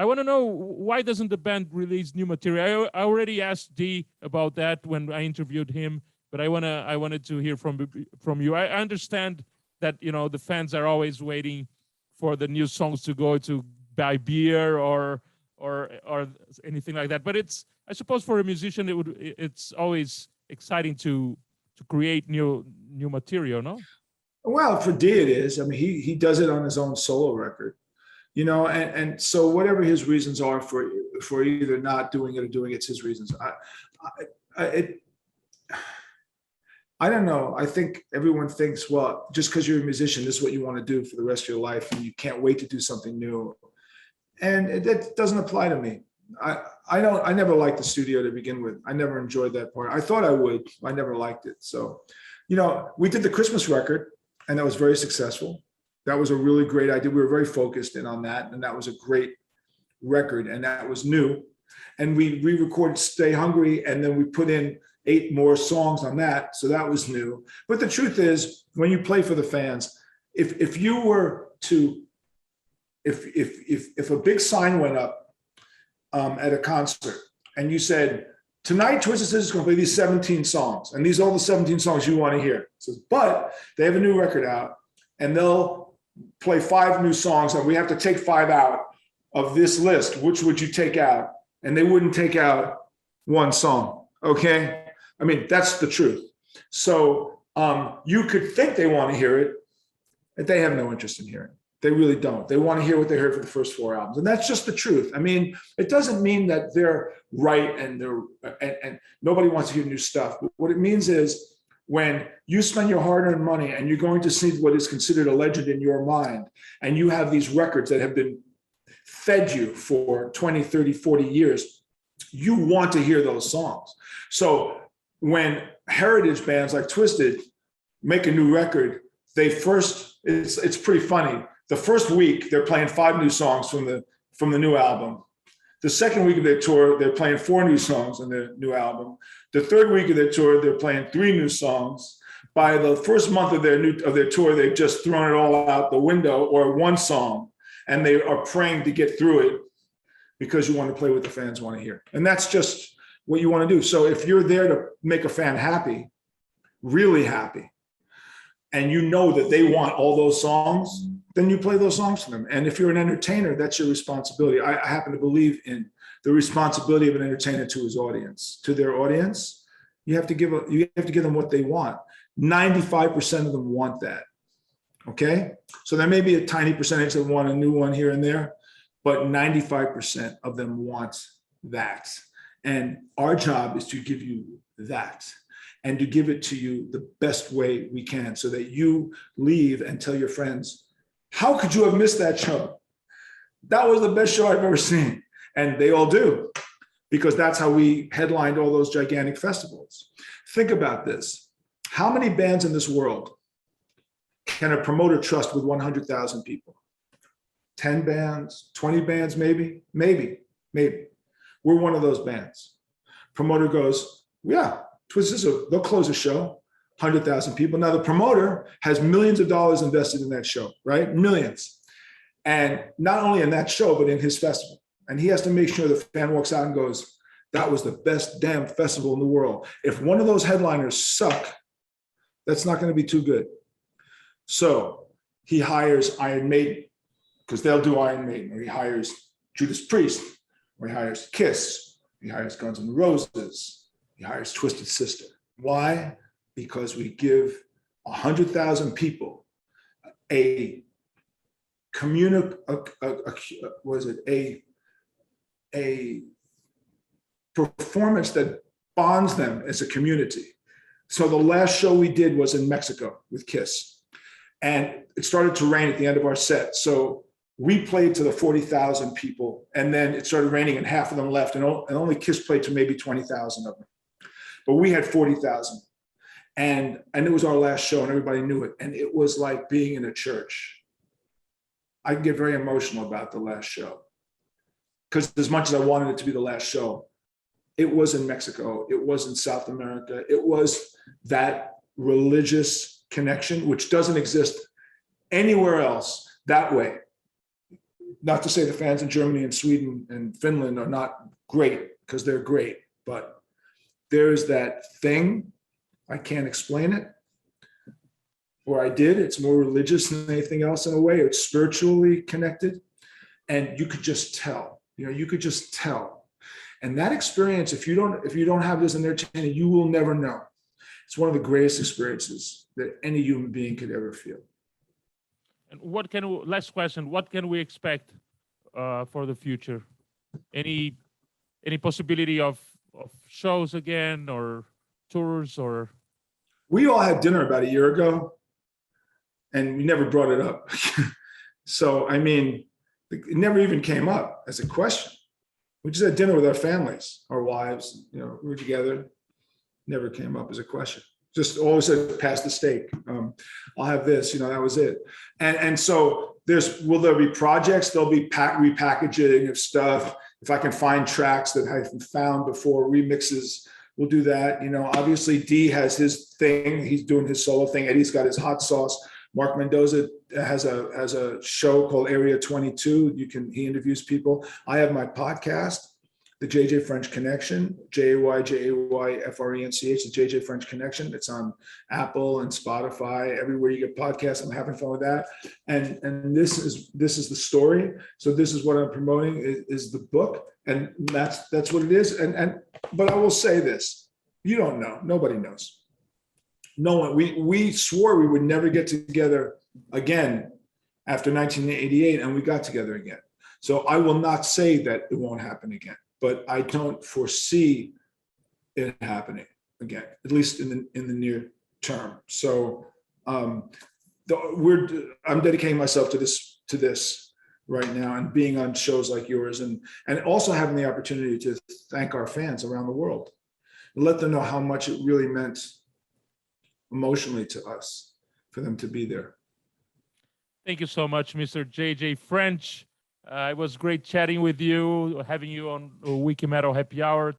I want to know, why doesn't the band release new material? I already asked Dee about that when I interviewed him, but I wanted to hear from you. I understand that, you know, the fans are always waiting for the new songs to go to buy beer or anything like that. But I suppose for a musician it's always exciting to create new material, no? Well, for Dee it is. I mean, he does it on his own solo record, you know, and so whatever his reasons are for either not doing it or doing it's his reasons. I don't know. I think everyone thinks, well, just because you're a musician, this is what you want to do for the rest of your life, and you can't wait to do something new. And that doesn't apply to me. I never liked the studio to begin with. I never enjoyed that part. I thought I would. I never liked it. So, you know, we did the Christmas record, and that was very successful. That was a really great idea. We were very focused in on that, and that was a great record, and that was new. And we re-recorded Stay Hungry, and then we put in 8 more songs on that, so that was new. But the truth is, when you play for the fans, if you were to, if a big sign went up at a concert, and you said, tonight Twisted Sister is going to play these 17 songs, and these are all the 17 songs you want to hear. It says, but they have a new record out, and they'll play 5 new songs, and we have to take 5 out of this list. Which would you take out? And they wouldn't take out 1 song. Okay, I mean, that's the truth. So you could think they want to hear it, but they have no interest in hearing it. They really don't. They want to hear what they heard for the first 4 albums, and that's just the truth. I mean, it doesn't mean that they're right and nobody wants to hear new stuff. But what it means is, when you spend your hard-earned money and you're going to see what is considered a legend in your mind, and you have these records that have been fed you for 20, 30, 40 years, you want to hear those songs. So when heritage bands like Twisted make a new record, it's pretty funny. The first week they're playing 5 new songs from the new album. The second week of their tour, they're playing 4 new songs on their new album. The third week of their tour, they're playing 3 new songs. By the first month of their tour, they've just thrown it all out the window, or 1 song, and they are praying to get through it, because you want to play what the fans want to hear. And that's just what you want to do. So if you're there to make a fan happy, really happy, and you know that they want all those songs, then you play those songs for them. And if you're an entertainer, that's your responsibility. I happen to believe in the responsibility of an entertainer to his audience. To their audience, you have to give them what they want. 95% of them want that. Okay? So there may be a tiny percentage that want a new one here and there, but 95% of them want that. And our job is to give you that, and to give it to you the best way we can, so that you leave and tell your friends, how could you have missed that show? That was the best show I've ever seen. And they all do, because that's how we headlined all those gigantic festivals. Think about this. How many bands in this world can a promoter trust with 100,000 people? 10 bands, 20 bands, maybe. We're one of those bands. Promoter goes, yeah, they'll close a show, 100,000 people. Now the promoter has millions of dollars invested in that show, right? Millions. And not only in that show, but in his festival. And he has to make sure the fan walks out and goes, that was the best damn festival in the world. If one of those headliners suck, that's not going to be too good. So he hires Iron Maiden, because they'll do Iron Maiden, or he hires Judas Priest, or he hires Kiss, he hires Guns N' Roses, he hires Twisted Sister. Why? Because we give 100,000 people a performance that bonds them as a community. So the last show we did was in Mexico with Kiss, and it started to rain at the end of our set. So we played to the 40,000 people, and then it started raining and half of them left, and only Kiss played to maybe 20,000 of them. But we had 40,000. And it was our last show, and everybody knew it. And it was like being in a church. I get very emotional about the last show, because as much as I wanted it to be the last show, it was in Mexico, it was in South America, it was that religious connection, which doesn't exist anywhere else that way. not to say the fans in Germany and Sweden and Finland are not great, because they're great, but there's that thing, I can't explain it, or I did. It's more religious than anything else in a way. It's spiritually connected, and you could just tell. You could just tell. And that experience, if you don't have this in their channel, you will never know. It's one of the greatest experiences that any human being could ever feel. And last question, what can we expect for the future? Any possibility of shows again, or tours, or? We all had dinner about a year ago, and we never brought it up. So, I mean, it never even came up as a question. We just had dinner with our families, our wives, we were together. Never came up as a question. Just always said, pass the steak. I'll have this, that was it. And so will there be projects? There'll be repackaging of stuff. If I can find tracks that I've found before, remixes, we'll do that. Obviously D has his thing. He's doing his solo thing. Eddie's got his hot sauce. Mark Mendoza has a show called Area 22. He interviews people. I have my podcast, the JJ French Connection, JAYFRENCH, the JJ French Connection. It's on Apple and Spotify, everywhere you get podcasts. I'm having fun with that. And this is the story. So this is what I'm promoting is the book, and that's what it is. But I will say this: you don't know. Nobody knows. No one. We swore we would never get together again after 1988, and we got together again. So I will not say that it won't happen again, but I don't foresee it happening again, at least in the near term. So I'm dedicating myself to this right now, and being on shows like yours, and also having the opportunity to thank our fans around the world and let them know how much it really meant emotionally to us for them to be there. Thank you so much, Mr. JJ French. It was great chatting with you, having you on Wikimetal Happy Hour.